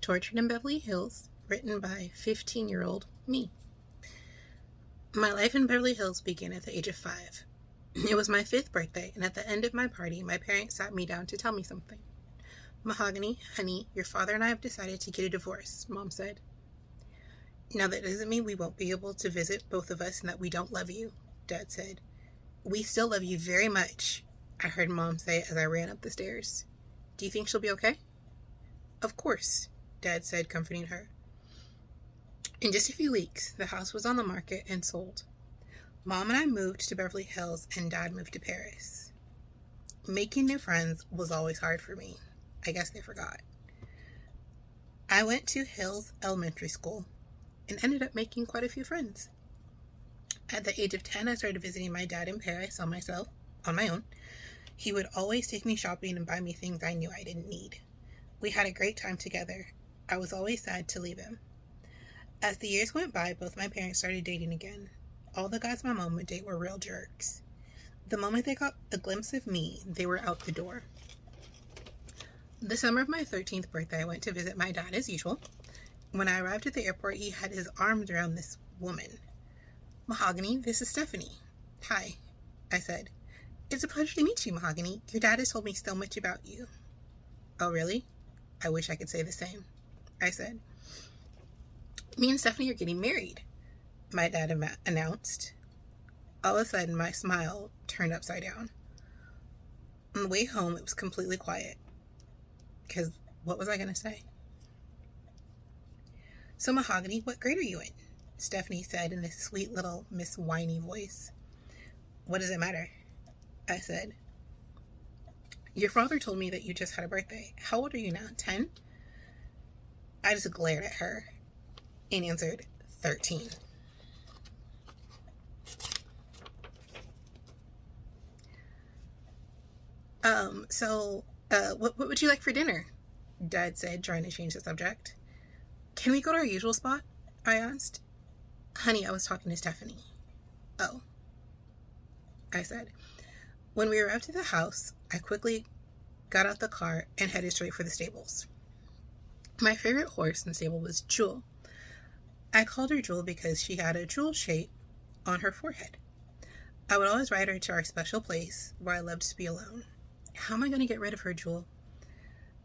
Tortured in Beverly Hills, written by 15-year-old me. My life in Beverly Hills began at the age of 5. It was my 5th birthday, and at the end of my party, my parents sat me down to tell me something. "Mahogany, honey, your father and I have decided to get a divorce," Mom said. "Now that doesn't mean we won't be able to visit, both of us, and that we don't love you," Dad said. "We still love you very much," I heard Mom say as I ran up the stairs. "Do you think she'll be okay?" "Of course," Dad said, comforting her. In just a few weeks, the house was on the market and sold. Mom and I moved to Beverly Hills, and Dad moved to Paris. Making new friends was always hard for me. I guess they forgot. I went to Hills Elementary School and ended up making quite a few friends. At the age of 10, I started visiting my dad in Paris on my own. He would always take me shopping and buy me things I knew I didn't need. We had a great time together. I was always sad to leave him. As the years went by, both my parents started dating again. All the guys my mom would date were real jerks. The moment they got a glimpse of me, they were out the door. The summer of my 13th birthday, I went to visit my dad as usual. When I arrived at the airport, he had his arms around this woman. "Mahogany, this is Stephanie." "Hi," I said. "It's a pleasure to meet you, Mahogany. Your dad has told me so much about you." "Oh, really? I wish I could say the same," I said. "Me and Stephanie are getting married," my dad announced. All of a sudden, my smile turned upside down. On the way home, it was completely quiet. Because what was I going to say? "So, Mahogany, what grade are you in?" Stephanie said in a sweet little Miss Whiny voice. "What does it matter?" I said. "Your father told me that you just had a birthday. How old are you now, 10? I just glared at her and answered, 13. What would you like for dinner?" Dad said, trying to change the subject. "Can we go to our usual spot?" I asked. "Honey, I was talking to Stephanie." "Oh," I said. When we arrived at the house, I quickly got out the car and headed straight for the stables. My favorite horse in the stable was Jewel. I called her Jewel because she had a jewel shape on her forehead. I would always ride her to our special place where I loved to be alone. "How am I going to get rid of her, Jewel?"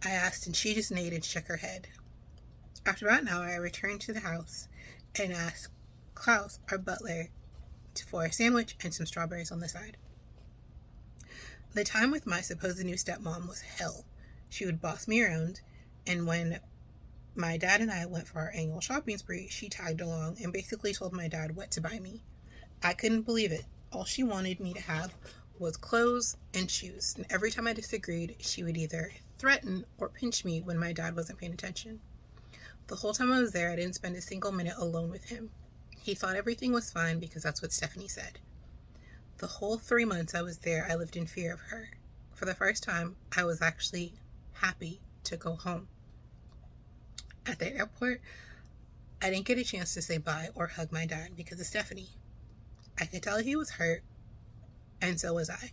I asked, and she just neighed and shook her head. After about an hour, I returned to the house and asked Klaus, our butler, for a sandwich and some strawberries on the side. The time with my supposed new stepmom was hell. She would boss me around, and when my dad and I went for our annual shopping spree, she tagged along and basically told my dad what to buy me. I couldn't believe it. All she wanted me to have was clothes and shoes, and every time I disagreed, she would either threaten or pinch me when my dad wasn't paying attention. The whole time I was there, I didn't spend a single minute alone with him. He thought everything was fine because that's what Stephanie said. The whole 3 months I was there, I lived in fear of her. For the first time, I was actually happy to go home. At the airport, I didn't get a chance to say bye or hug my dad because of Stephanie. I could tell he was hurt, and so was I.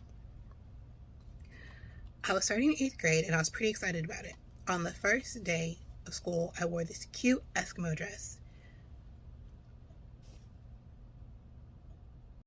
I was starting 8th grade, and I was pretty excited about it. On the first day of school, I wore this cute Eskimo dress.